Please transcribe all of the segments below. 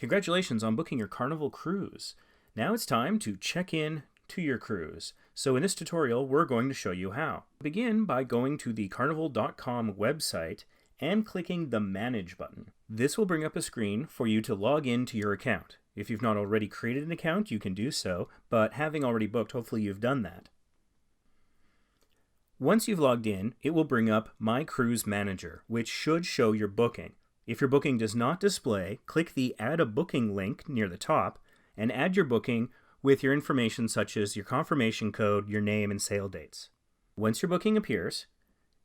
Congratulations on booking your Carnival Cruise. Now it's time to check in to your cruise. So in this tutorial, we're going to show you how. Begin by going to the carnival.com website and clicking the Manage button. This will bring up a screen for you to log into your account. If you've not already created an account, you can do so, but having already booked, hopefully you've done that. Once you've logged in, it will bring up My Cruise Manager, which should show your booking. If your booking does not display, click the Add a Booking link near the top and add your booking with your information such as your confirmation code, your name, and sail dates. Once your booking appears,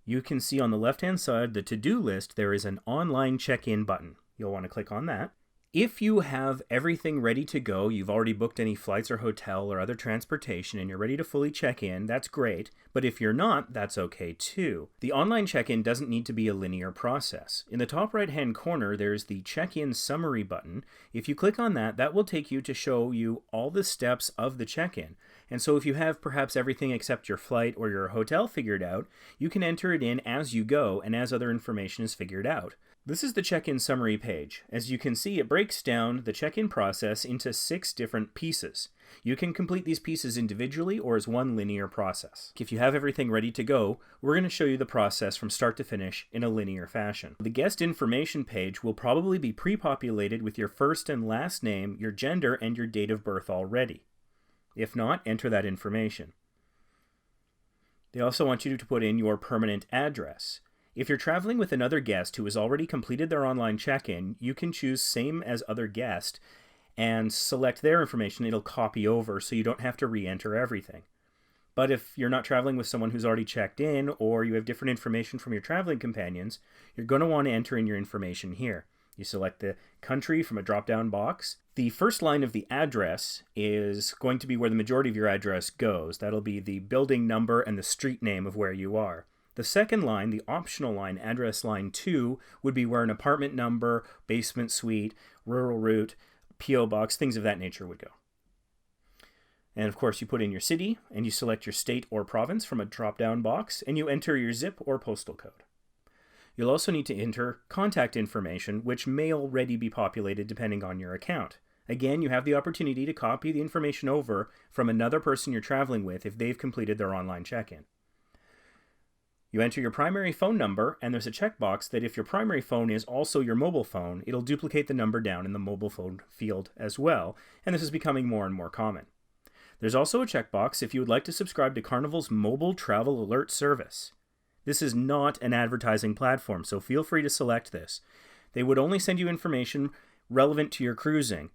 you can see on the left-hand side the to-do list there is an online check-in button. You'll want to click on that. If you have everything ready to go, you've already booked any flights or hotel or other transportation and you're ready to fully check in, that's great. But if you're not, that's okay too. The online check-in doesn't need to be a linear process. In the top right-hand corner, there's the check-in summary button. If you click on that, that will take you to show you all the steps of the check-in. And so if you have perhaps everything except your flight or your hotel figured out, you can enter it in as you go and as other information is figured out. This is the check-in summary page. As you can see, it breaks down the check-in process into 6 different pieces. You can complete these pieces individually or as one linear process. If you have everything ready to go, we're going to show you the process from start to finish in a linear fashion. The guest information page will probably be pre-populated with your first and last name, your gender, and your date of birth already. If not, enter that information. They also want you to put in your permanent address. If you're traveling with another guest who has already completed their online check-in, you can choose Same as Other Guest and select their information. It'll copy over so you don't have to re-enter everything. But if you're not traveling with someone who's already checked in or you have different information from your traveling companions, you're going to want to enter in your information here. You select the country from a drop-down box. The first line of the address is going to be where the majority of your address goes. That'll be the building number and the street name of where you are. The second line, the optional line, address line 2, would be where an apartment number, basement suite, rural route, P.O. box, things of that nature would go. And of course, you put in your city and you select your state or province from a drop-down box and you enter your zip or postal code. You'll also need to enter contact information, which may already be populated depending on your account. Again, you have the opportunity to copy the information over from another person you're traveling with if they've completed their online check-in. You enter your primary phone number, and there's a checkbox that if your primary phone is also your mobile phone, it'll duplicate the number down in the mobile phone field as well, and this is becoming more and more common. There's also a checkbox if you would like to subscribe to Carnival's mobile travel alert service. This is not an advertising platform, so feel free to select this. They would only send you information relevant to your cruising.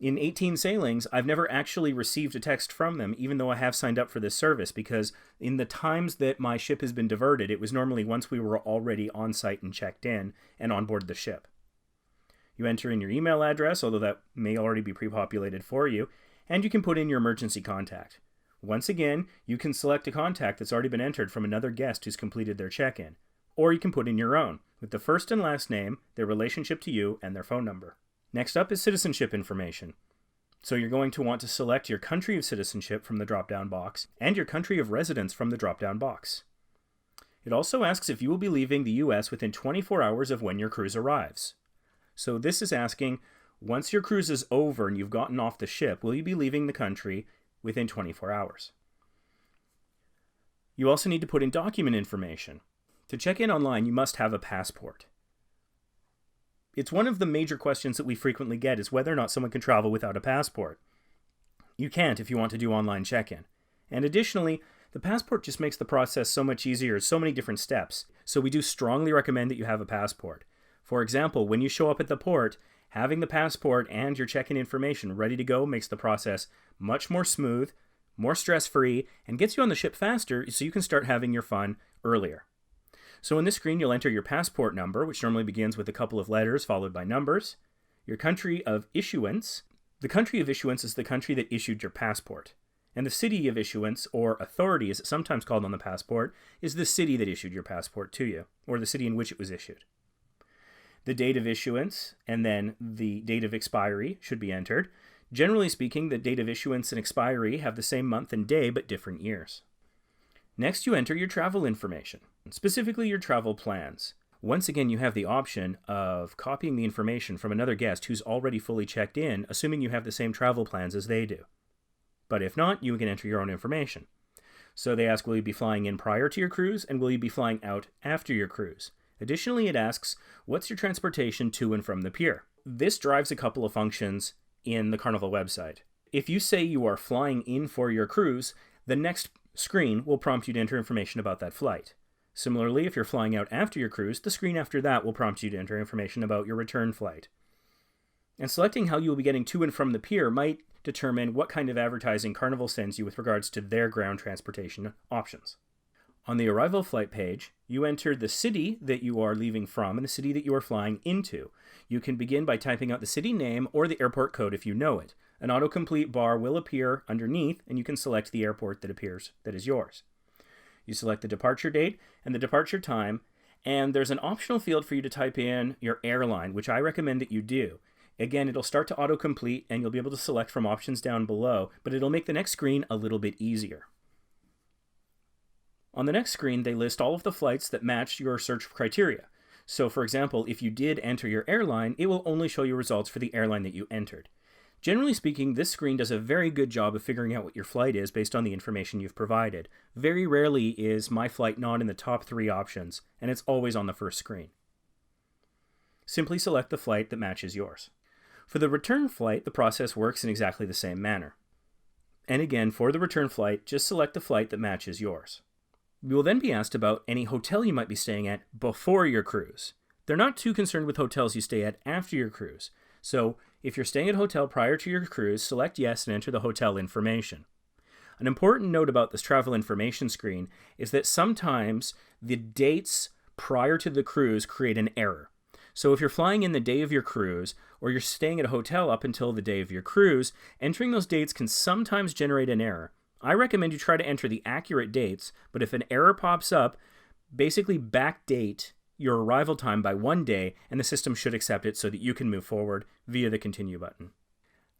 In 18 sailings, I've never actually received a text from them, even though I have signed up for this service, because in the times that my ship has been diverted, it was normally once we were already on site and checked in and on board the ship. You enter in your email address, although that may already be pre-populated for you, and you can put in your emergency contact. Once again, you can select a contact that's already been entered from another guest who's completed their check-in, or you can put in your own, with the first and last name, their relationship to you, and their phone number. Next up is citizenship information. So you're going to want to select your country of citizenship from the drop-down box and your country of residence from the drop-down box. It also asks if you will be leaving the US within 24 hours of when your cruise arrives. So this is asking, once your cruise is over and you've gotten off the ship, will you be leaving the country within 24 hours? You also need to put in document information. To check in online, you must have a passport. It's one of the major questions that we frequently get is whether or not someone can travel without a passport. You can't if you want to do online check-in. And additionally, the passport just makes the process so much easier, so many different steps. So we do strongly recommend that you have a passport. For example, when you show up at the port, having the passport and your check-in information ready to go makes the process much more smooth, more stress-free, and gets you on the ship faster so you can start having your fun earlier. So in this screen, you'll enter your passport number, which normally begins with a couple of letters followed by numbers, your country of issuance. The country of issuance is the country that issued your passport. And the city of issuance, or authority as it's sometimes called on the passport, is the city that issued your passport to you, or the city in which it was issued. The date of issuance and then the date of expiry should be entered. Generally speaking, the date of issuance and expiry have the same month and day but different years. Next, you enter your travel information, specifically your travel plans. Once again, you have the option of copying the information from another guest who's already fully checked in, assuming you have the same travel plans as they do. But if not, you can enter your own information. So they ask, will you be flying in prior to your cruise, and will you be flying out after your cruise? Additionally, it asks, what's your transportation to and from the pier? This drives a couple of functions in the Carnival website. If you say you are flying in for your cruise, the next screen will prompt you to enter information about that flight. Similarly, if you're flying out after your cruise, the screen after that will prompt you to enter information about your return flight. And selecting how you will be getting to and from the pier might determine what kind of advertising Carnival sends you with regards to their ground transportation options. On the arrival flight page, you enter the city that you are leaving from and the city that you are flying into. You can begin by typing out the city name or the airport code if you know it. An autocomplete bar will appear underneath, and you can select the airport that appears that is yours. You select the departure date and the departure time, and there's an optional field for you to type in your airline, which I recommend that you do. Again, it'll start to autocomplete, and you'll be able to select from options down below, but it'll make the next screen a little bit easier. On the next screen, they list all of the flights that match your search criteria. So, for example, if you did enter your airline, it will only show you results for the airline that you entered. Generally speaking, this screen does a very good job of figuring out what your flight is based on the information you've provided. Very rarely is my flight not in the top 3 options, and it's always on the first screen. Simply select the flight that matches yours. For the return flight, the process works in exactly the same manner. And again, for the return flight, just select the flight that matches yours. You will then be asked about any hotel you might be staying at before your cruise. They're not too concerned with hotels you stay at after your cruise. So, if you're staying at a hotel prior to your cruise, select yes and enter the hotel information. An important note about this travel information screen is that sometimes the dates prior to the cruise create an error. So if you're flying in the day of your cruise, or you're staying at a hotel up until the day of your cruise, entering those dates can sometimes generate an error. I recommend you try to enter the accurate dates, but if an error pops up, basically backdate your arrival time by 1 day, and the system should accept it so that you can move forward via the continue button.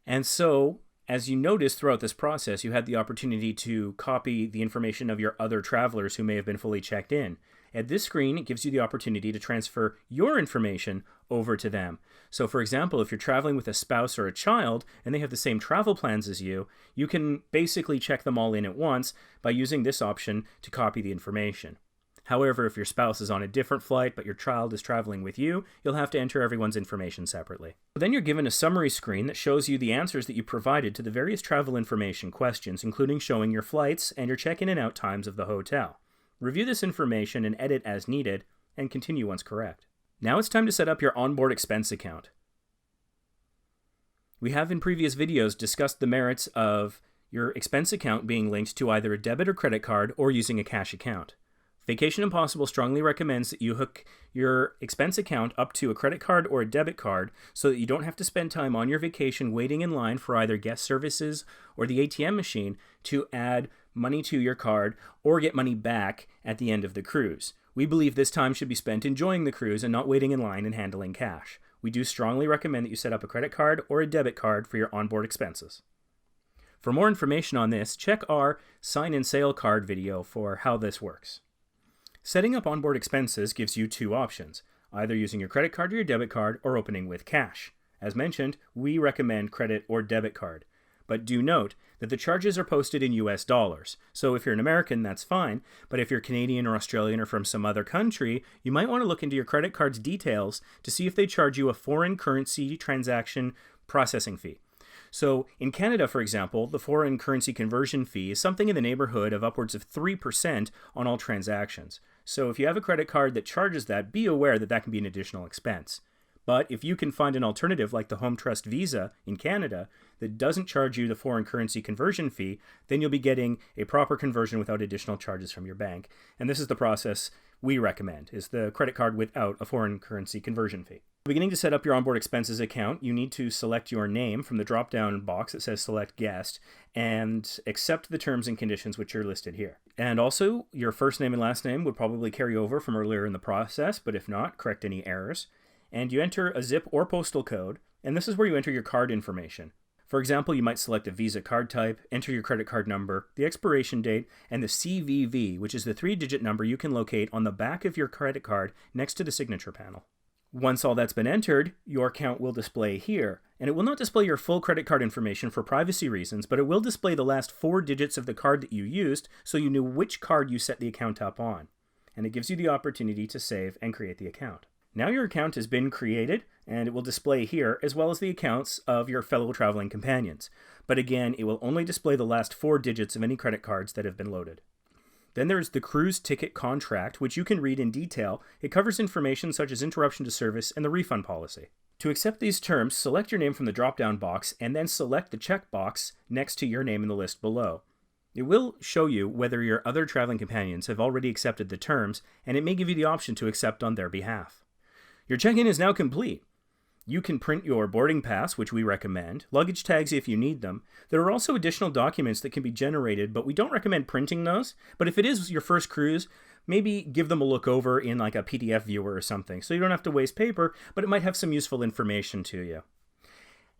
And so, as you notice throughout this process, you had the opportunity to copy the information of your other travelers who may have been fully checked in. At this screen, it gives you the opportunity to transfer your information over to them. So for example, if you're traveling with a spouse or a child and they have the same travel plans as you, you can basically check them all in at once by using this option to copy the information. However, if your spouse is on a different flight but your child is traveling with you, you'll have to enter everyone's information separately. Then you're given a summary screen that shows you the answers that you provided to the various travel information questions, including showing your flights and your check-in and out times of the hotel. Review this information and edit as needed, and continue once correct. Now it's time to set up your onboard expense account. We have in previous videos discussed the merits of your expense account being linked to either a debit or credit card or using a cash account. Vacation Impossible strongly recommends that you hook your expense account up to a credit card or a debit card so that you don't have to spend time on your vacation waiting in line for either guest services or the ATM machine to add money to your card or get money back at the end of the cruise. We believe this time should be spent enjoying the cruise and not waiting in line and handling cash. We do strongly recommend that you set up a credit card or a debit card for your onboard expenses. For more information on this, check our Sign and Sail card video for how this works. Setting up onboard expenses gives you 2 options, either using your credit card or your debit card or opening with cash. As mentioned, we recommend credit or debit card. But do note that the charges are posted in US dollars. So if you're an American, that's fine. But if you're Canadian or Australian or from some other country, you might want to look into your credit card's details to see if they charge you a foreign currency transaction processing fee. So in Canada, for example, the foreign currency conversion fee is something in the neighborhood of upwards of 3% on all transactions. So if you have a credit card that charges that, be aware that that can be an additional expense. But if you can find an alternative like the Home Trust Visa in Canada that doesn't charge you the foreign currency conversion fee, then you'll be getting a proper conversion without additional charges from your bank. And this is the process we recommend, is the credit card without a foreign currency conversion fee. Beginning to set up your onboard expenses account, you need to select your name from the drop-down box that says Select Guest and accept the terms and conditions which are listed here. And also, your first name and last name would probably carry over from earlier in the process, but if not, correct any errors. And you enter a zip or postal code, and this is where you enter your card information. For example, you might select a Visa card type, enter your credit card number, the expiration date, and the CVV, which is the 3-digit number you can locate on the back of your credit card next to the signature panel. Once all that's been entered, your account will display here, and it will not display your full credit card information for privacy reasons, but it will display the last 4 digits of the card that you used so you knew which card you set the account up on. And it gives you the opportunity to save and create the account. Now your account has been created, and it will display here, as well as the accounts of your fellow traveling companions. But again, it will only display the last 4 digits of any credit cards that have been loaded. Then there's the cruise ticket contract, which you can read in detail. It covers information such as interruption to service and the refund policy. To accept these terms, select your name from the drop-down box and then select the checkbox next to your name in the list below. It will show you whether your other traveling companions have already accepted the terms, and it may give you the option to accept on their behalf. Your check-in is now complete. You can print your boarding pass, which we recommend, luggage tags if you need them. There are also additional documents that can be generated, but we don't recommend printing those. But if it is your first cruise, maybe give them a look over in like a PDF viewer or something, so you don't have to waste paper, but it might have some useful information to you.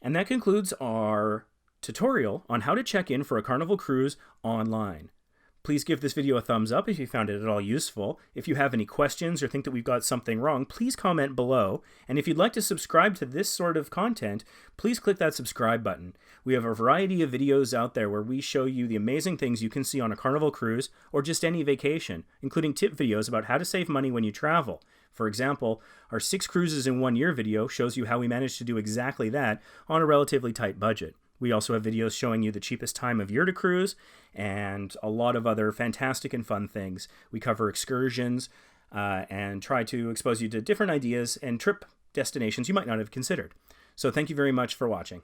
And that concludes our tutorial on how to check in for a Carnival cruise online. Please give this video a thumbs up if you found it at all useful. If you have any questions or think that we've got something wrong, please comment below. And if you'd like to subscribe to this sort of content, please click that subscribe button. We have a variety of videos out there where we show you the amazing things you can see on a Carnival cruise or just any vacation, including tip videos about how to save money when you travel. For example, our 6 cruises in 1 year video shows you how we managed to do exactly that on a relatively tight budget. We also have videos showing you the cheapest time of year to cruise and a lot of other fantastic and fun things. We cover excursions and try to expose you to different ideas and trip destinations you might not have considered. So thank you very much for watching.